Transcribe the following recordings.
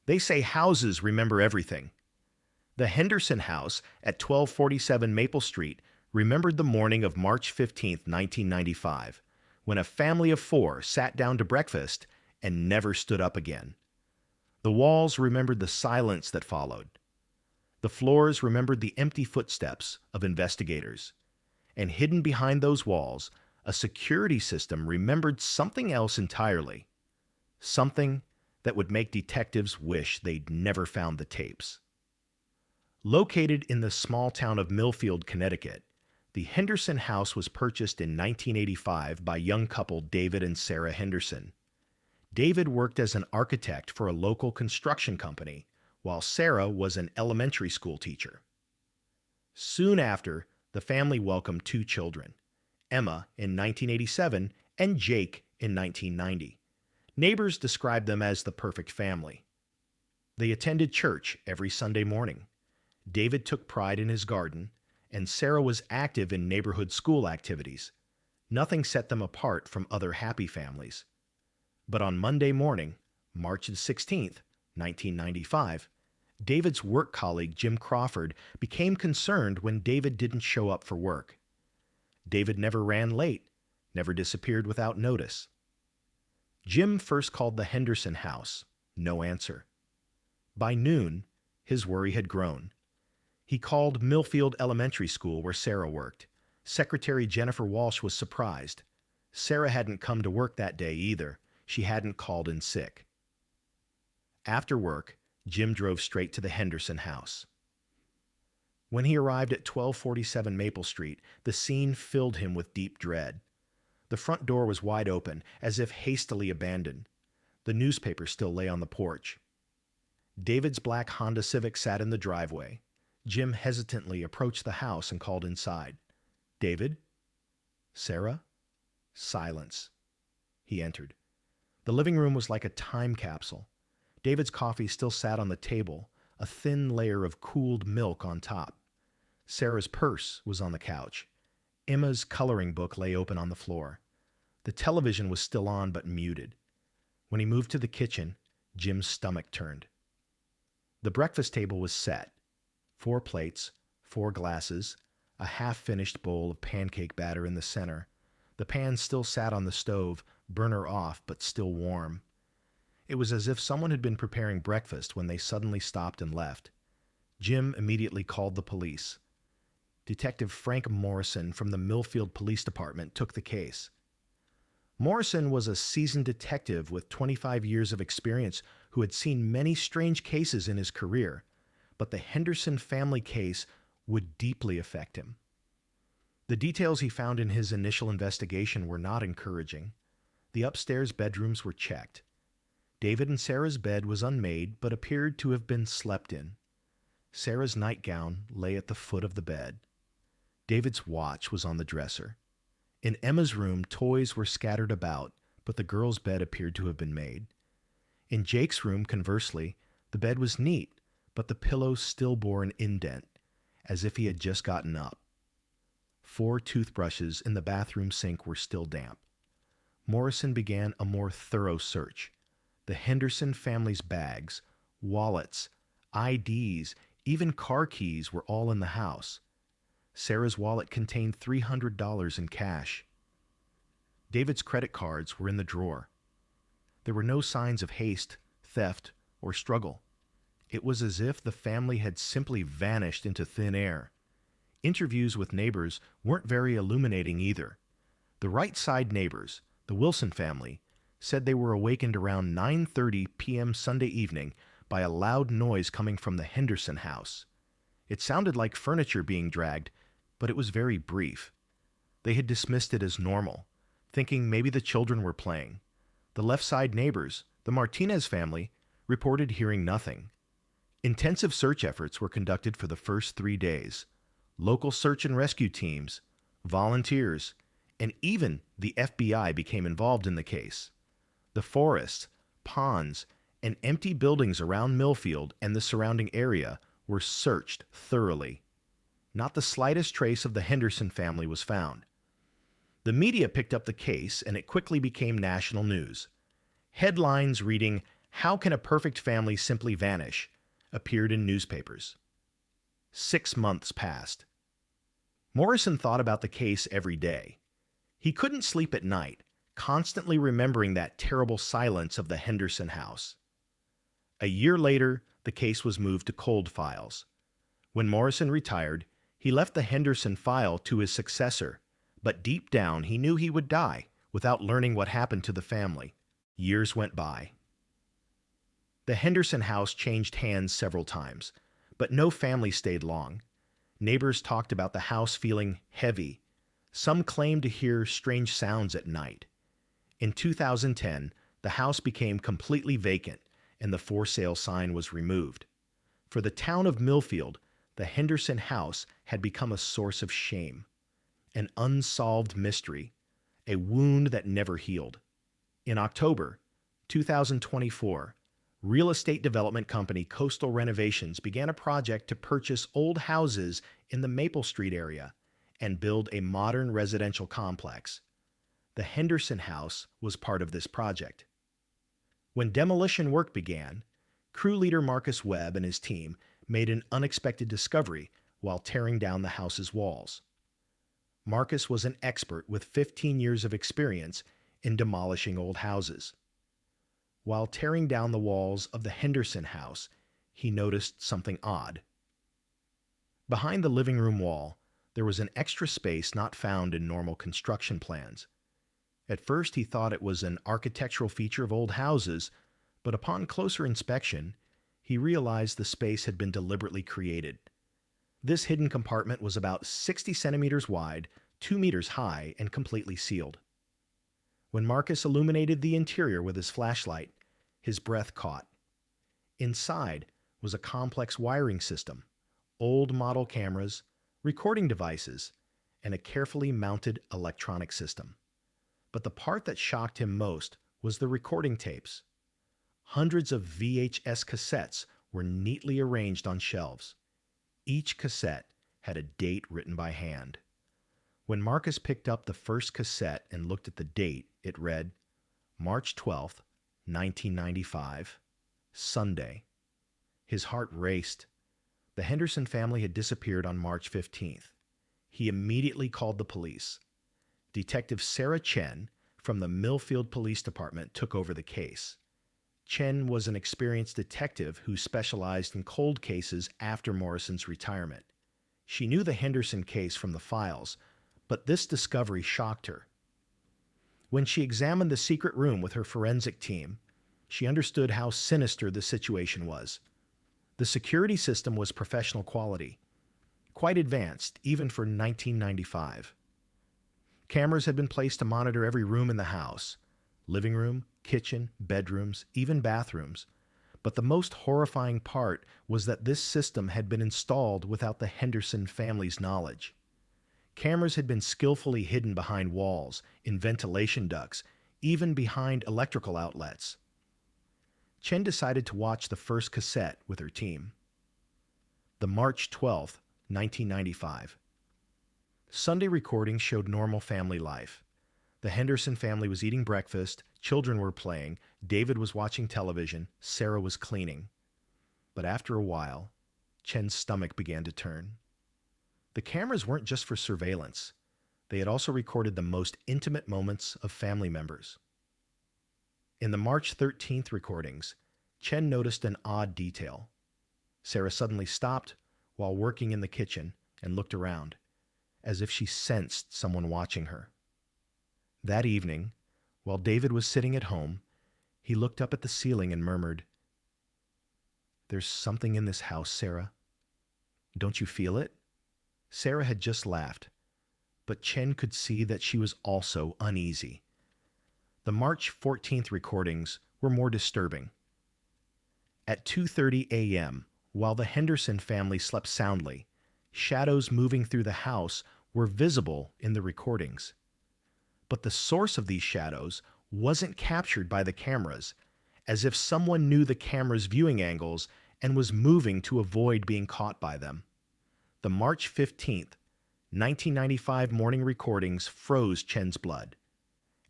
They say houses remember everything. The Henderson house at 1247 Maple Street remembered the morning of March 15, 1995, when a family of four sat down to breakfast and never stood up again. The walls remembered the silence that followed. The floors remembered the empty footsteps of investigators. And hidden behind those walls, a security system remembered something else entirely. Something that would make detectives wish they'd never found the tapes. Located in the small town of Millfield, Connecticut, the Henderson house was purchased in 1985 by young couple David and Sarah Henderson. David worked as an architect for a local construction company, while Sarah was an elementary school teacher. Soon after, the family welcomed two children, Emma in 1987 and Jake in 1990. Neighbors described them as the perfect family. They attended church every Sunday morning. David took pride in his garden, and Sarah was active in neighborhood school activities. Nothing set them apart from other happy families. But on Monday morning, March 16th, 1995, David's work colleague Jim Crawford became concerned when David didn't show up for work. David never ran late, never disappeared without notice. Jim first called the Henderson house. No answer. By noon, his worry had grown. He called Millfield Elementary School where Sarah worked. Secretary Jennifer Walsh was surprised. Sarah hadn't come to work that day either. She hadn't called in sick. After work, Jim drove straight to the Henderson house. When he arrived at 1247 Maple Street, the scene filled him with deep dread. The front door was wide open, as if hastily abandoned. The newspaper still lay on the porch. David's black Honda Civic sat in the driveway. Jim hesitantly approached the house and called inside. "David? Sarah?" Silence. He entered. The living room was like a time capsule. David's coffee still sat on the table, a thin layer of cooled milk on top. Sarah's purse was on the couch. Emma's coloring book lay open on the floor. The television was still on but muted. When he moved to the kitchen, Jim's stomach turned. The breakfast table was set. 4 plates, 4 glasses, a half-finished bowl of pancake batter in the center. The pan still sat on the stove, burner off but still warm. It was as if someone had been preparing breakfast when they suddenly stopped and left. Jim immediately called the police. Detective Frank Morrison from the Millfield Police Department took the case. Morrison was a seasoned detective with 25 years of experience who had seen many strange cases in his career, but the Henderson family case would deeply affect him. The details he found in his initial investigation were not encouraging. The upstairs bedrooms were checked. David and Sarah's bed was unmade but appeared to have been slept in. Sarah's nightgown lay at the foot of the bed. David's watch was on the dresser. In Emma's room, toys were scattered about, but the girl's bed appeared to have been made. In Jake's room, conversely, the bed was neat, but the pillow still bore an indent, as if he had just gotten up. 4 toothbrushes in the bathroom sink were still damp. Morrison began a more thorough search. The Henderson family's bags, wallets, IDs, even car keys were all in the house. Sarah's wallet contained $300 in cash. David's credit cards were in the drawer. There were no signs of haste, theft, or struggle. It was as if the family had simply vanished into thin air. Interviews with neighbors weren't very illuminating either. The right side neighbors, the Wilson family, said they were awakened around 9:30 p.m. Sunday evening by a loud noise coming from the Henderson house. It sounded like furniture being dragged, but it was very brief. They had dismissed it as normal, thinking maybe the children were playing. The left side neighbors, the Martinez family, reported hearing nothing. Intensive search efforts were conducted for the first 3 days. Local search and rescue teams, volunteers, and even the FBI became involved in the case. The forests, ponds, and empty buildings around Millfield and the surrounding area were searched thoroughly. Not the slightest trace of the Henderson family was found. The media picked up the case, and it quickly became national news. Headlines reading, "How can a perfect family simply vanish?" appeared in newspapers. 6 months passed. Morrison thought about the case every day. He couldn't sleep at night, constantly remembering that terrible silence of the Henderson house. A year later, the case was moved to cold files. When Morrison retired, he left the Henderson file to his successor, but deep down he knew he would die without learning what happened to the family. Years went by. The Henderson house changed hands several times, but no family stayed long. Neighbors talked about the house feeling heavy. Some claimed to hear strange sounds at night. In 2010, the house became completely vacant and the for sale sign was removed. For the town of Millfield, the Henderson house had become a source of shame, an unsolved mystery, a wound that never healed. In October 2024, real estate development company Coastal Renovations began a project to purchase old houses in the Maple Street area and build a modern residential complex. The Henderson house was part of this project. When demolition work began, crew leader Marcus Webb and his team made an unexpected discovery while tearing down the house's walls. Marcus was an expert with 15 years of experience in demolishing old houses. While tearing down the walls of the Henderson house, he noticed something odd. Behind the living room wall, there was an extra space not found in normal construction plans. At first, he thought it was an architectural feature of old houses, but upon closer inspection, he realized the space had been deliberately created. This hidden compartment was about 60 centimeters wide, 2 meters high, and completely sealed. When Marcus illuminated the interior with his flashlight, his breath caught. Inside was a complex wiring system, old model cameras, recording devices, and a carefully mounted electronic system. But the part that shocked him most was the recording tapes. Hundreds of VHS cassettes were neatly arranged on shelves. Each cassette had a date written by hand. When Marcus picked up the first cassette and looked at the date, it read, March 12th, 1995, Sunday. His heart raced. The Henderson family had disappeared on March 15th. He immediately called the police. Detective Sarah Chen from the Millfield Police Department took over the case. Chen was an experienced detective who specialized in cold cases after Morrison's retirement. She knew the Henderson case from the files, but this discovery shocked her. When she examined the secret room with her forensic team, she understood how sinister the situation was. The security system was professional quality, quite advanced even for 1995. Cameras had been placed to monitor every room in the house, living room, kitchen, bedrooms, even bathrooms. But the most horrifying part was that this system had been installed without the Henderson family's knowledge. Cameras had been skillfully hidden behind walls, in ventilation ducts, even behind electrical outlets. Chen decided to watch the first cassette with her team. The March 12th, 1995. Sunday recordings showed normal family life. The Henderson family was eating breakfast, children were playing, David was watching television, Sarah was cleaning. But after a while, Chen's stomach began to turn. The cameras weren't just for surveillance. They had also recorded the most intimate moments of family members. In the March 13th recordings, Chen noticed an odd detail. Sarah suddenly stopped while working in the kitchen and looked around, as if she sensed someone watching her. That evening, while David was sitting at home, he looked up at the ceiling and murmured, "There's something in this house, Sarah. Don't you feel it?" Sarah had just laughed, but Chen could see that she was also uneasy. The March 14th recordings were more disturbing. At 2:30 a.m., while the Henderson family slept soundly, shadows moving through the house were visible in the recordings. But the source of these shadows wasn't captured by the cameras, as if someone knew the camera's viewing angles and was moving to avoid being caught by them. The March 15th, 1995 morning recordings froze Chen's blood.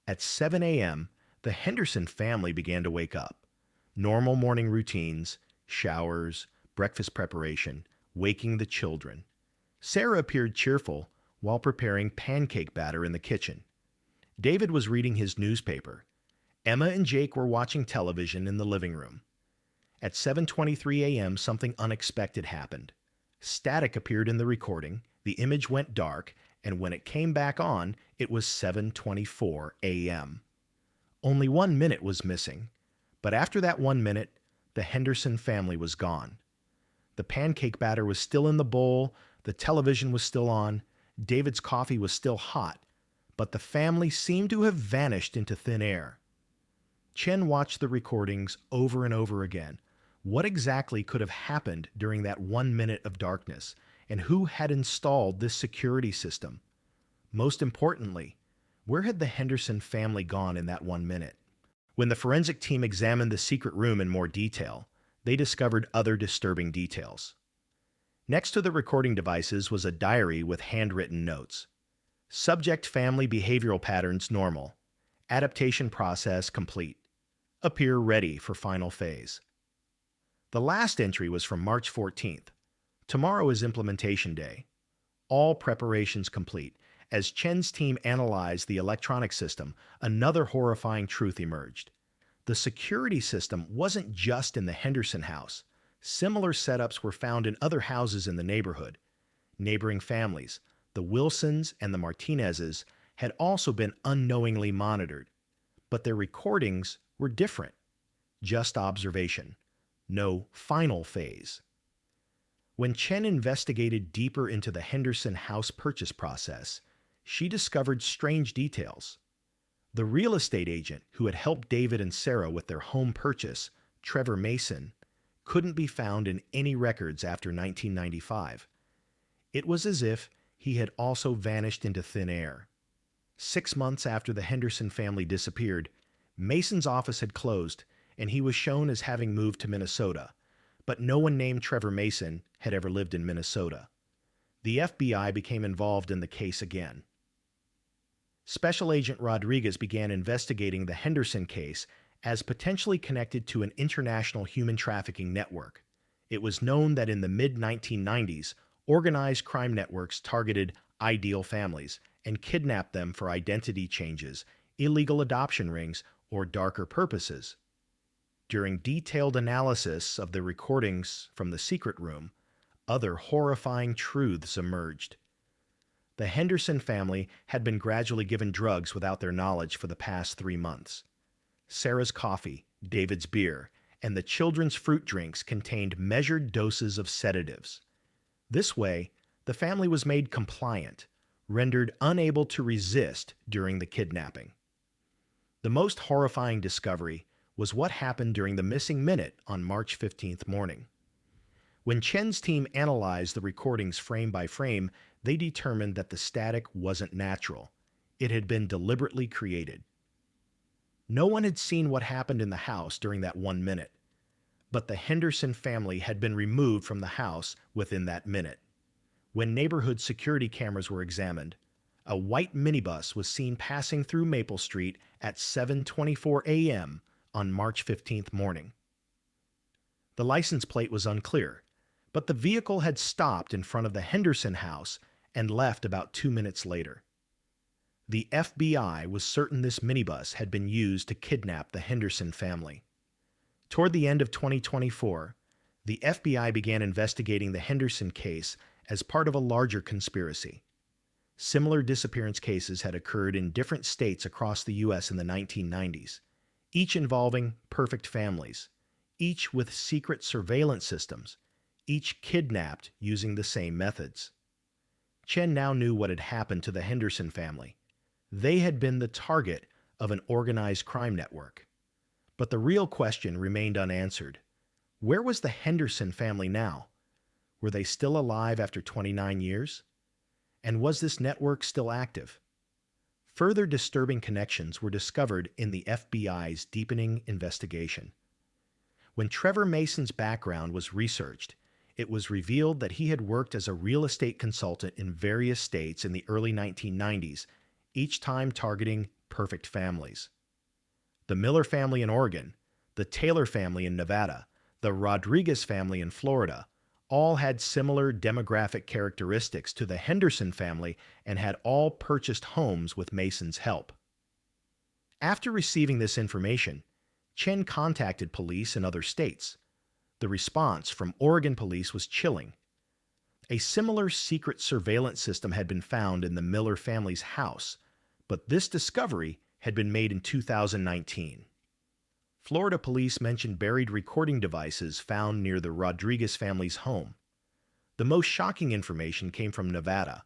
At 7 a.m., the Henderson family began to wake up. Normal morning routines, showers, breakfast preparation, waking the children. Sarah appeared cheerful while preparing pancake batter in the kitchen. David was reading his newspaper. Emma and Jake were watching television in the living room. At 7:23 a.m., something unexpected happened. Static appeared in the recording, the image went dark, and when it came back on, it was 7:24 a.m. Only 1 minute was missing, but after that 1 minute, the Henderson family was gone. The pancake batter was still in the bowl, the television was still on, David's coffee was still hot, but the family seemed to have vanished into thin air. Chen watched the recordings over and over again. What exactly could have happened during that 1 minute of darkness, and who had installed this security system? Most importantly, where had the Henderson family gone in that 1 minute? When the forensic team examined the secret room in more detail, they discovered other disturbing details. Next to the recording devices was a diary with handwritten notes. Subject family behavioral patterns normal. Adaptation process complete. Appear ready for final phase. The last entry was from March 14th. Tomorrow is implementation day. All preparations complete. As Chen's team analyzed the electronic system, another horrifying truth emerged. The security system wasn't just in the Henderson house. Similar setups were found in other houses in the neighborhood. Neighboring families, the Wilsons and the Martinezes, had also been unknowingly monitored. But their recordings were different. Just observation. No final phase. When Chen investigated deeper into the Henderson house purchase process, she discovered strange details. The real estate agent who had helped David and Sarah with their home purchase, Trevor Mason, couldn't be found in any records after 1995. It was as if he had also vanished into thin air. 6 months after the Henderson family disappeared, Mason's office had closed, and he was shown as having moved to Minnesota, but no one named Trevor Mason had ever lived in Minnesota. The FBI became involved in the case again. Special Agent Rodriguez began investigating the Henderson case as potentially connected to an international human trafficking network. It was known that in the mid-1990s, organized crime networks targeted ideal families and kidnapped them for identity changes, illegal adoption rings, or darker purposes. During detailed analysis of the recordings from the secret room, other horrifying truths emerged. The Henderson family had been gradually given drugs without their knowledge for the past 3 months. Sarah's coffee, David's beer, and the children's fruit drinks contained measured doses of sedatives. This way, the family was made compliant, rendered unable to resist during the kidnapping. The most horrifying discovery was what happened during the missing minute on March 15th morning. When Chen's team analyzed the recordings frame by frame, they determined that the static wasn't natural. It had been deliberately created. No one had seen what happened in the house during that 1 minute, but the Henderson family had been removed from the house within that minute. When neighborhood security cameras were examined, a white minibus was seen passing through Maple Street at 7:24 a.m. on March 15th morning. The license plate was unclear, but the vehicle had stopped in front of the Henderson house and left about 2 minutes later. The FBI was certain this minibus had been used to kidnap the Henderson family. Toward the end of 2024, the FBI began investigating the Henderson case as part of a larger conspiracy. Similar disappearance cases had occurred in different states across the U.S. in the 1990s, each involving perfect families, each with secret surveillance systems, each kidnapped using the same methods. Chen now knew what had happened to the Henderson family. They had been the target of an organized crime network. But the real question remained unanswered. Where was the Henderson family now? Were they still alive after 29 years? And was this network still active? Further disturbing connections were discovered in the FBI's deepening investigation. When Trevor Mason's background was researched, it was revealed that he had worked as a real estate consultant in various states in the early 1990s, each time targeting perfect families. The Miller family in Oregon, the Taylor family in Nevada, the Rodriguez family in Florida, all had similar demographic characteristics to the Henderson family and had all purchased homes with Mason's help. After receiving this information, Chen contacted police in other states. The response from Oregon police was chilling. A similar secret surveillance system had been found in the Miller family's house, but this discovery had been made in 2019. Florida police mentioned buried recording devices found near the Rodriguez family's home. The most shocking information came from Nevada.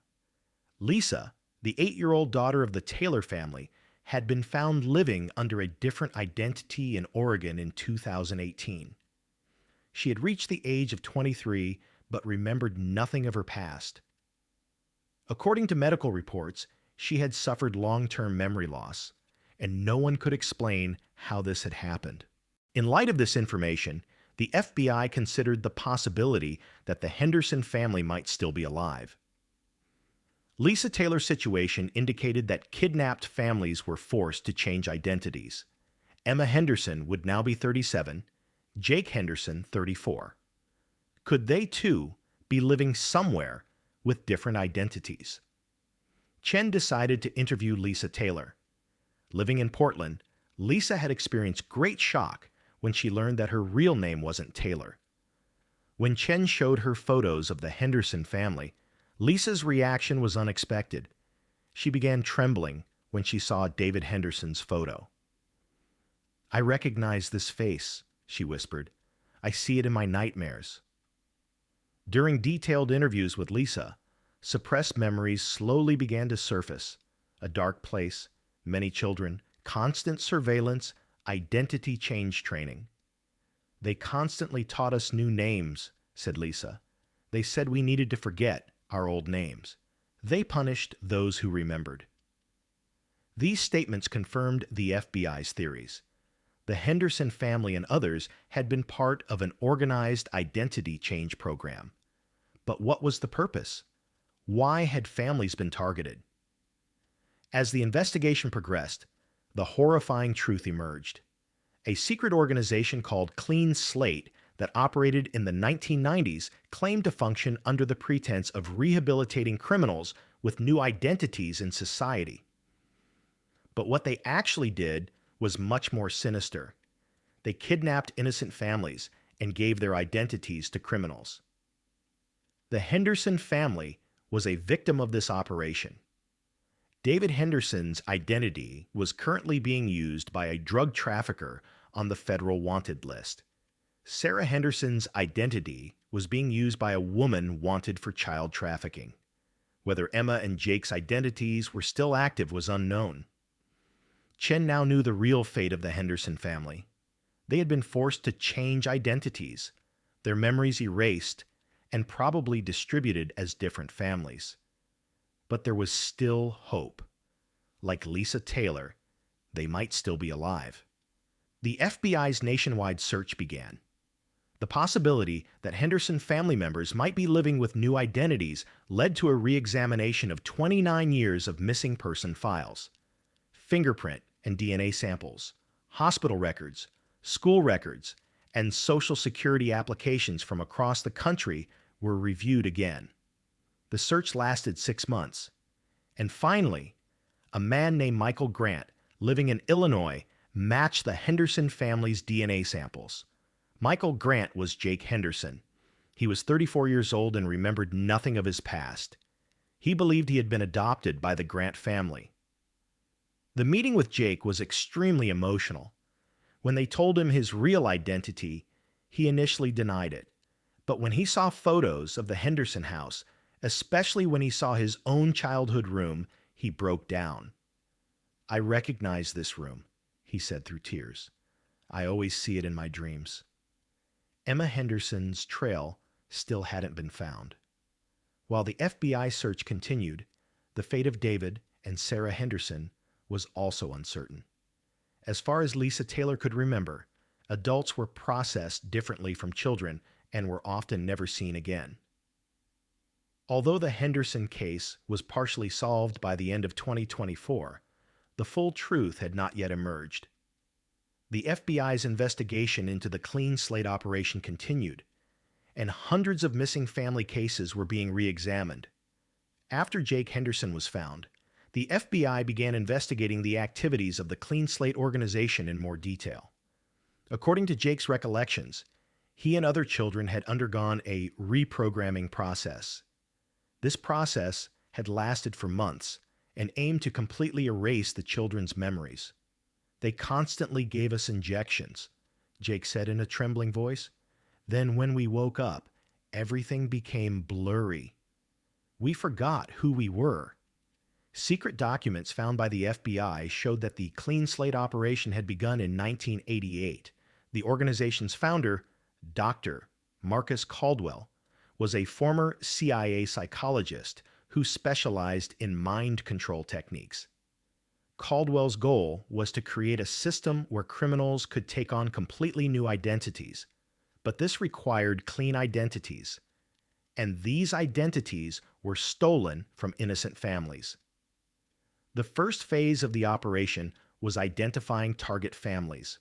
Lisa, the 8-year-old daughter of the Taylor family, had been found living under a different identity in Oregon in 2018. She had reached the age of 23 but remembered nothing of her past. According to medical reports, she had suffered long-term memory loss, and no one could explain how this had happened. In light of this information, the FBI considered the possibility that the Henderson family might still be alive. Lisa Taylor's situation indicated that kidnapped families were forced to change identities. Emma Henderson would now be 37, Jake Henderson 34. Could they, too, be living somewhere with different identities? Chen decided to interview Lisa Taylor. Living in Portland, Lisa had experienced great shock when she learned that her real name wasn't Taylor. When Chen showed her photos of the Henderson family, Lisa's reaction was unexpected. She began trembling when she saw David Henderson's photo. "I recognize this face," she whispered. "I see it in my nightmares." During detailed interviews with Lisa, suppressed memories slowly began to surface. A dark place, many children, constant surveillance, identity change training. "They constantly taught us new names," said Lisa. "They said we needed to forget our old names. They punished those who remembered." These statements confirmed the FBI's theories. The Henderson family and others had been part of an organized identity change program. But what was the purpose? Why had families been targeted? As the investigation progressed, the horrifying truth emerged. A secret organization called Clean Slate that operated in the 1990s claimed to function under the pretense of rehabilitating criminals with new identities in society. But what they actually did was much more sinister. They kidnapped innocent families and gave their identities to criminals. The Henderson family was a victim of this operation. David Henderson's identity was currently being used by a drug trafficker on the federal wanted list. Sarah Henderson's identity was being used by a woman wanted for child trafficking. Whether Emma and Jake's identities were still active was unknown. Chen now knew the real fate of the Henderson family. They had been forced to change identities, their memories erased, and probably distributed as different families. But there was still hope. Like Lisa Taylor, they might still be alive. The FBI's nationwide search began. The possibility that Henderson family members might be living with new identities led to a re-examination of 29 years of missing person files. Fingerprint and DNA samples, hospital records, school records, and Social Security applications from across the country were reviewed again. The search lasted 6 months. And finally, a man named Michael Grant, living in Illinois, matched the Henderson family's DNA samples. Michael Grant was Jake Henderson. He was 34 years old and remembered nothing of his past. He believed he had been adopted by the Grant family. The meeting with Jake was extremely emotional. When they told him his real identity, he initially denied it. But when he saw photos of the Henderson house, especially when he saw his own childhood room, he broke down. "I recognize this room," he said through tears. "I always see it in my dreams." Emma Henderson's trail still hadn't been found. While the FBI search continued, the fate of David and Sarah Henderson was also uncertain. As far as Lisa Taylor could remember, adults were processed differently from children and were often never seen again. Although the Henderson case was partially solved by the end of 2024, the full truth had not yet emerged. The FBI's investigation into the clean slate operation continued, and hundreds of missing family cases were being re-examined. After Jake Henderson was found, the FBI began investigating the activities of the Clean Slate organization in more detail. According to Jake's recollections, he and other children had undergone a reprogramming process. This process had lasted for months and aimed to completely erase the children's memories. They constantly gave us injections, Jake said in a trembling voice. Then when we woke up, everything became blurry. We forgot who we were. Secret documents found by the FBI showed that the Clean Slate operation had begun in 1988. The organization's founder, Dr. Marcus Caldwell, was a former CIA psychologist who specialized in mind control techniques. Caldwell's goal was to create a system where criminals could take on completely new identities, but this required clean identities, and these identities were stolen from innocent families. The first phase of the operation was identifying target families.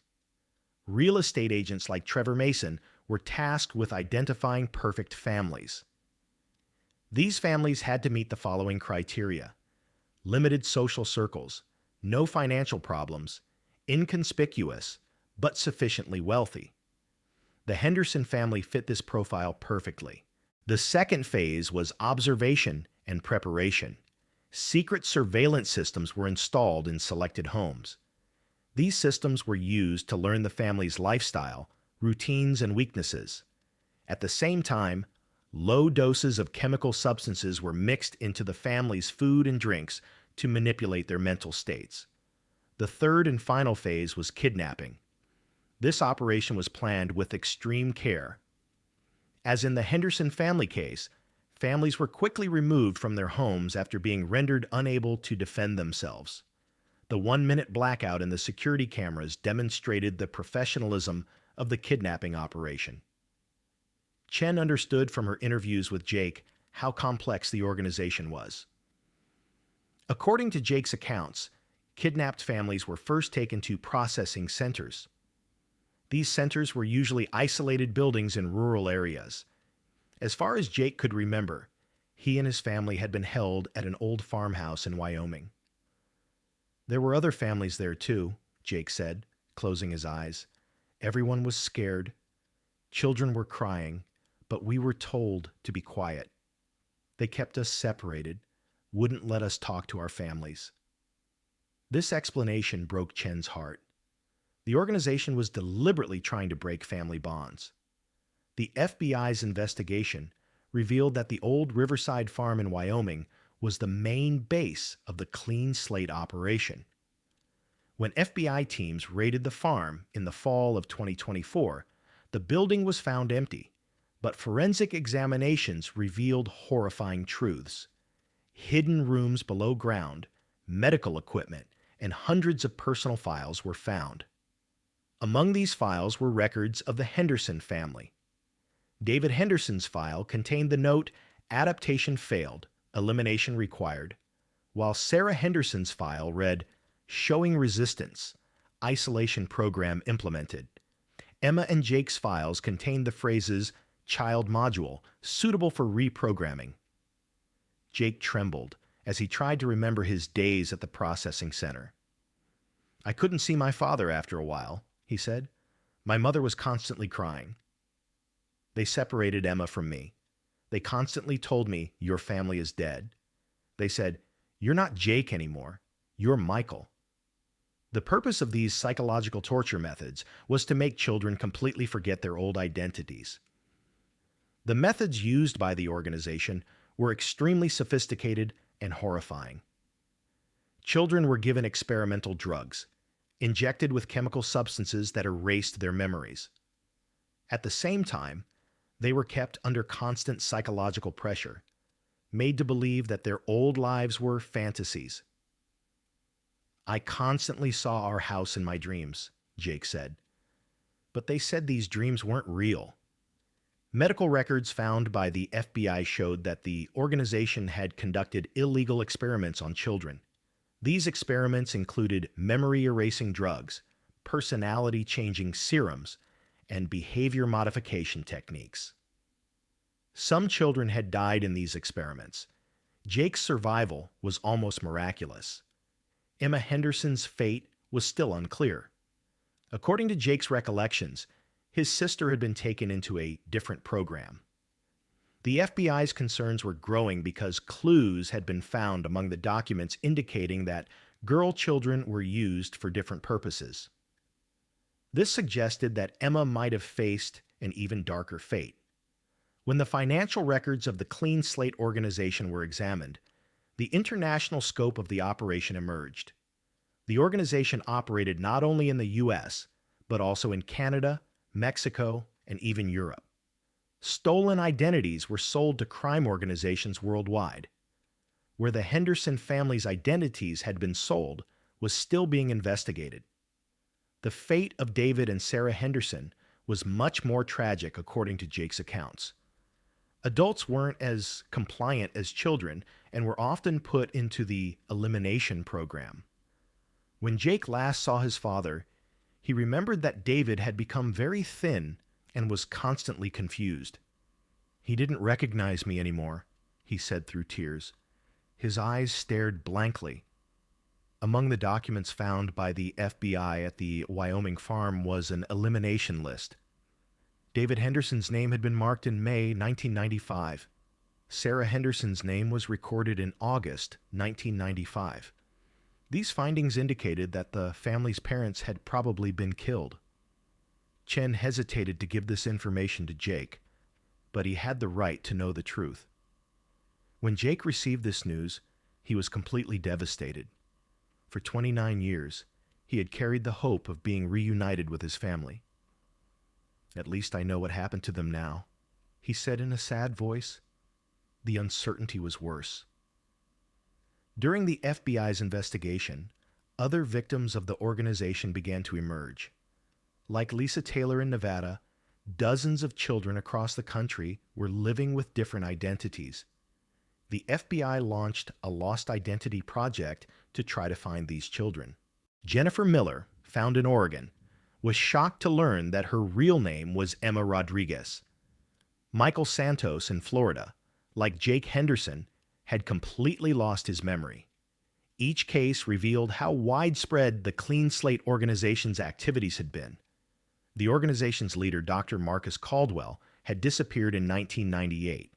Real estate agents like Trevor Mason were tasked with identifying perfect families. These families had to meet the following criteria: limited social circles, no financial problems, inconspicuous, but sufficiently wealthy. The Henderson family fit this profile perfectly. The second phase was observation and preparation. Secret surveillance systems were installed in selected homes. These systems were used to learn the family's lifestyle, routines, and weaknesses. At the same time, low doses of chemical substances were mixed into the family's food and drinks to manipulate their mental states. The third and final phase was kidnapping. This operation was planned with extreme care. As in the Henderson family case, families were quickly removed from their homes after being rendered unable to defend themselves. The 1-minute blackout in the security cameras demonstrated the professionalism of the kidnapping operation. Chen understood from her interviews with Jake how complex the organization was. According to Jake's accounts, kidnapped families were first taken to processing centers. These centers were usually isolated buildings in rural areas. As far as Jake could remember, he and his family had been held at an old farmhouse in Wyoming. There were other families there too, Jake said, closing his eyes. Everyone was scared. Children were crying, but we were told to be quiet. They kept us separated, wouldn't let us talk to our families. This explanation broke Chen's heart. The organization was deliberately trying to break family bonds. The FBI's investigation revealed that the old Riverside farm in Wyoming was the main base of the Clean Slate operation. When FBI teams raided the farm in the fall of 2024, the building was found empty, but forensic examinations revealed horrifying truths. Hidden rooms below ground, medical equipment, and hundreds of personal files were found. Among these files were records of the Henderson family. David Henderson's file contained the note, "Adaptation failed, elimination required," while Sarah Henderson's file read, "Showing resistance, isolation program implemented." Emma and Jake's files contained the phrases, "child module, suitable for reprogramming." Jake trembled as he tried to remember his days at the processing center. "I couldn't see my father after a while," he said. "My mother was constantly crying. They separated Emma from me. They constantly told me, 'Your family is dead.' They said, 'You're not Jake anymore. You're Michael.'" The purpose of these psychological torture methods was to make children completely forget their old identities. The methods used by the organization were extremely sophisticated and horrifying. Children were given experimental drugs, injected with chemical substances that erased their memories. At the same time, they were kept under constant psychological pressure, made to believe that their old lives were fantasies. "I constantly saw our house in my dreams," Jake said. "But they said these dreams weren't real." Medical records found by the FBI showed that the organization had conducted illegal experiments on children. These experiments included memory-erasing drugs, personality-changing serums, and behavior modification techniques. Some children had died in these experiments. Jake's survival was almost miraculous. Emma Henderson's fate was still unclear. According to Jake's recollections, his sister had been taken into a different program. The FBI's concerns were growing because clues had been found among the documents indicating that girl children were used for different purposes. This suggested that Emma might have faced an even darker fate. When the financial records of the Clean Slate organization were examined, the international scope of the operation emerged. The organization operated not only in the U.S., but also in Canada, Mexico, and even Europe. Stolen identities were sold to crime organizations worldwide. Where the Henderson family's identities had been sold was still being investigated. The fate of David and Sarah Henderson was much more tragic, according to Jake's accounts. Adults weren't as compliant as children and were often put into the elimination program. When Jake last saw his father, he remembered that David had become very thin and was constantly confused. "He didn't recognize me anymore," he said through tears. His eyes stared blankly. Among the documents found by the FBI at the Wyoming farm was an elimination list. David Henderson's name had been marked in May 1995. Sarah Henderson's name was recorded in August 1995. These findings indicated that the family's parents had probably been killed. Chen hesitated to give this information to Jake, but he had the right to know the truth. When Jake received this news, he was completely devastated. For 29 years, he had carried the hope of being reunited with his family. "At least I know what happened to them now," he said in a sad voice. The uncertainty was worse. During the FBI's investigation, other victims of the organization began to emerge. Like Lisa Taylor in Nevada, dozens of children across the country were living with different identities. The FBI launched a lost identity project to try to find these children. Jennifer Miller, found in Oregon, was shocked to learn that her real name was Emma Rodriguez. Michael Santos in Florida, like Jake Henderson, had completely lost his memory. Each case revealed how widespread the Clean Slate organization's activities had been. The organization's leader, Dr. Marcus Caldwell, had disappeared in 1998.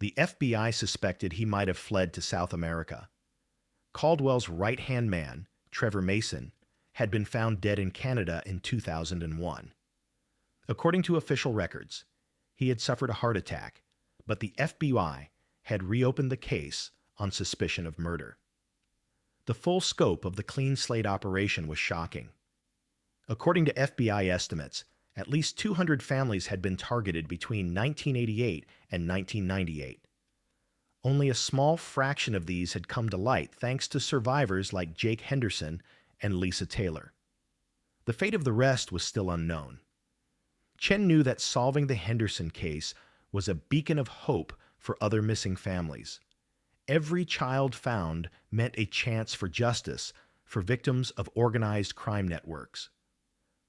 The FBI suspected he might have fled to South America. Caldwell's right-hand man, Trevor Mason, had been found dead in Canada in 2001. According to official records, he had suffered a heart attack, but the FBI had reopened the case on suspicion of murder. The full scope of the Clean Slate operation was shocking. According to FBI estimates, at least 200 families had been targeted between 1988 and 1998. Only a small fraction of these had come to light thanks to survivors like Jake Henderson and Lisa Taylor. The fate of the rest was still unknown. Chen knew that solving the Henderson case was a beacon of hope for other missing families. Every child found meant a chance for justice for victims of organized crime networks.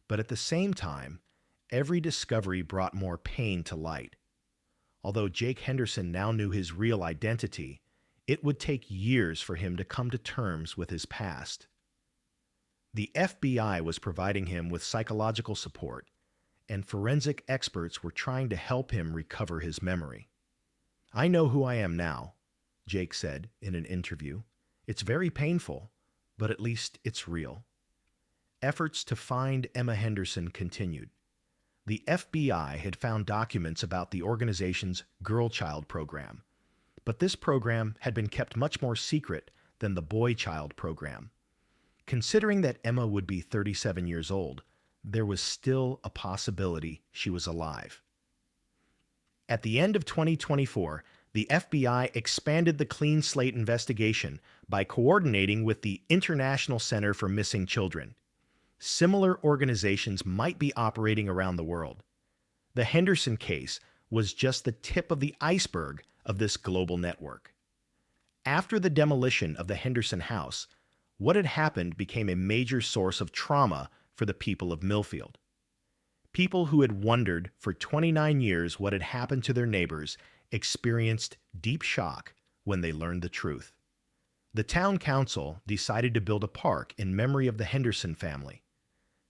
But at the same time, every discovery brought more pain to light. Although Jake Henderson now knew his real identity, it would take years for him to come to terms with his past. The FBI was providing him with psychological support, and forensic experts were trying to help him recover his memory. "I know who I am now," Jake said in an interview. "It's very painful, but at least it's real." Efforts to find Emma Henderson continued. The FBI had found documents about the organization's Girl Child program, but this program had been kept much more secret than the Boy Child program. Considering that Emma would be 37 years old, there was still a possibility she was alive. At the end of 2024, the FBI expanded the Clean Slate investigation by coordinating with the International Center for Missing Children. Similar organizations might be operating around the world. The Henderson case was just the tip of the iceberg of this global network. After the demolition of the Henderson house, what had happened became a major source of trauma for the people of Millfield. People who had wondered for 29 years what had happened to their neighbors experienced deep shock when they learned the truth. The town council decided to build a park in memory of the Henderson family.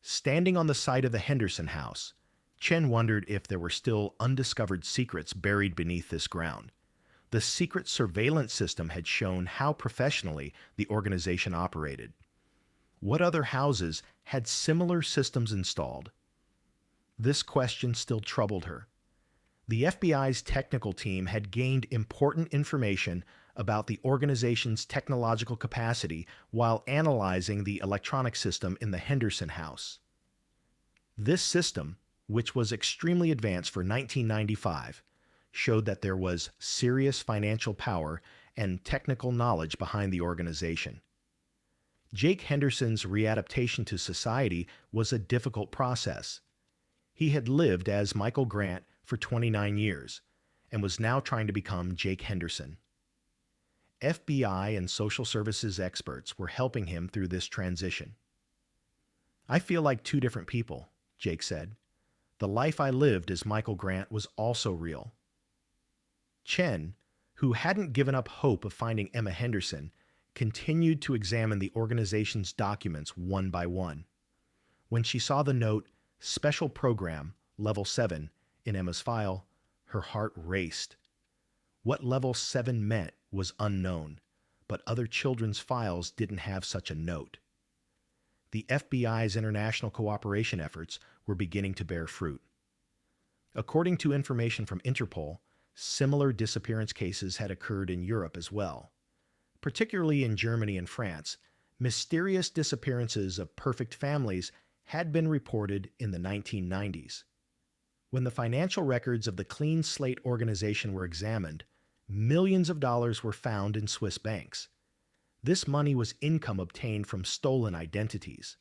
Standing on the site of the Henderson house, Chen wondered if there were still undiscovered secrets buried beneath this ground. The secret surveillance system had shown how professionally the organization operated. What other houses had similar systems installed? This question still troubled her. The FBI's technical team had gained important information about the organization's technological capacity while analyzing the electronic system in the Henderson house. This system, which was extremely advanced for 1995, showed that there was serious financial power and technical knowledge behind the organization. Jake Henderson's readaptation to society was a difficult process. He had lived as Michael Grant for 29 years and was now trying to become Jake Henderson. FBI and social services experts were helping him through this transition. "I feel like two different people," Jake said. "The life I lived as Michael Grant was also real." Chen, who hadn't given up hope of finding Emma Henderson, continued to examine the organization's documents one by one. When she saw the note, "Special Program, Level 7, in Emma's file, her heart raced. What Level 7 meant was unknown, but other children's files didn't have such a note. The FBI's international cooperation efforts were beginning to bear fruit. According to information from Interpol, similar disappearance cases had occurred in Europe as well. Particularly in Germany and France, mysterious disappearances of perfect families had been reported in the 1990s. When the financial records of the Clean Slate organization were examined, millions of dollars were found in Swiss banks. This money was income obtained from stolen identities.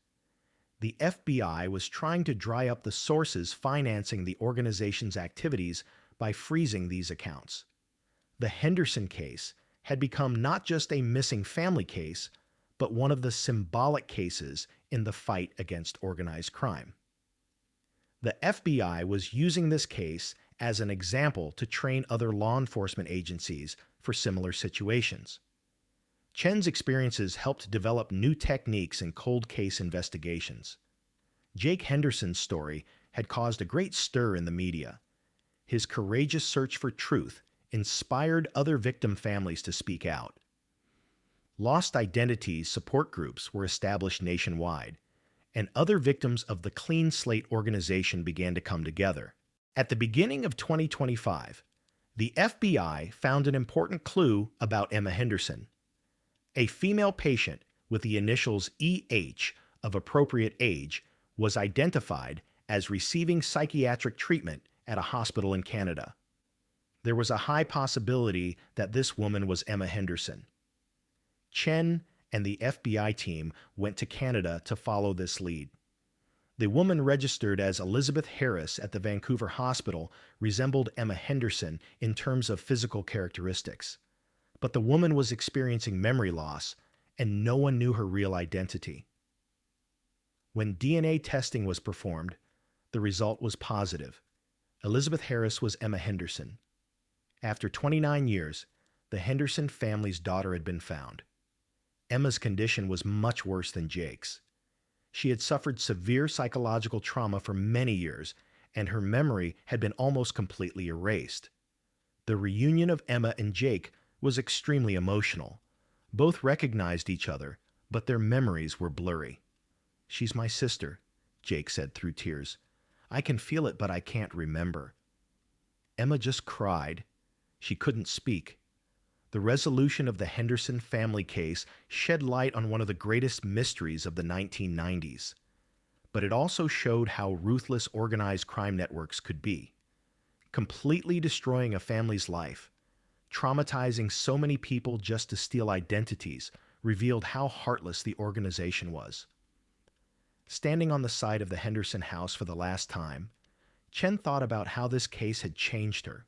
The FBI was trying to dry up the sources financing the organization's activities by freezing these accounts. The Henderson case had become not just a missing family case, but one of the symbolic cases in the fight against organized crime. The FBI was using this case as an example to train other law enforcement agencies for similar situations. Chen's experiences helped develop new techniques in cold case investigations. Jake Henderson's story had caused a great stir in the media. His courageous search for truth inspired other victim families to speak out. Lost identities support groups were established nationwide, and other victims of the Clean Slate organization began to come together. At the beginning of 2025, the FBI found an important clue about Emma Henderson. A female patient with the initials EH of appropriate age was identified as receiving psychiatric treatment at a hospital in Canada. There was a high possibility that this woman was Emma Henderson. Chen and the FBI team went to Canada to follow this lead. The woman registered as Elizabeth Harris at the Vancouver hospital resembled Emma Henderson in terms of physical characteristics. But the woman was experiencing memory loss, and no one knew her real identity. When DNA testing was performed, the result was positive. Elizabeth Harris was Emma Henderson. After 29 years, the Henderson family's daughter had been found. Emma's condition was much worse than Jake's. She had suffered severe psychological trauma for many years, and her memory had been almost completely erased. The reunion of Emma and Jake was extremely emotional. Both recognized each other, but their memories were blurry. "She's my sister," Jake said through tears. "I can feel it, but I can't remember." Emma just cried. She couldn't speak. The resolution of the Henderson family case shed light on one of the greatest mysteries of the 1990s. But it also showed how ruthless organized crime networks could be. Completely destroying a family's life, traumatizing so many people just to steal identities, revealed how heartless the organization was. Standing on the side of the Henderson house for the last time, Chen thought about how this case had changed her.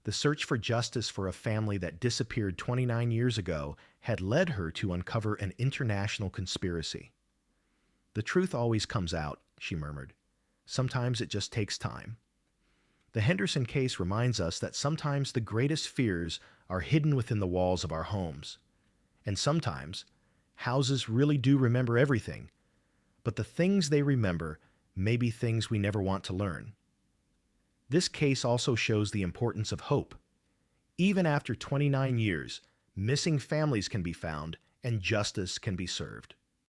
The search for justice for a family that disappeared 29 years ago had led her to uncover an international conspiracy. The truth always comes out, she murmured. Sometimes it just takes time. The Henderson case reminds us that sometimes the greatest fears are hidden within the walls of our homes. And sometimes, houses really do remember everything, but the things they remember may be things we never want to learn. This case also shows the importance of hope. Even after 29 years, missing families can be found and justice can be served.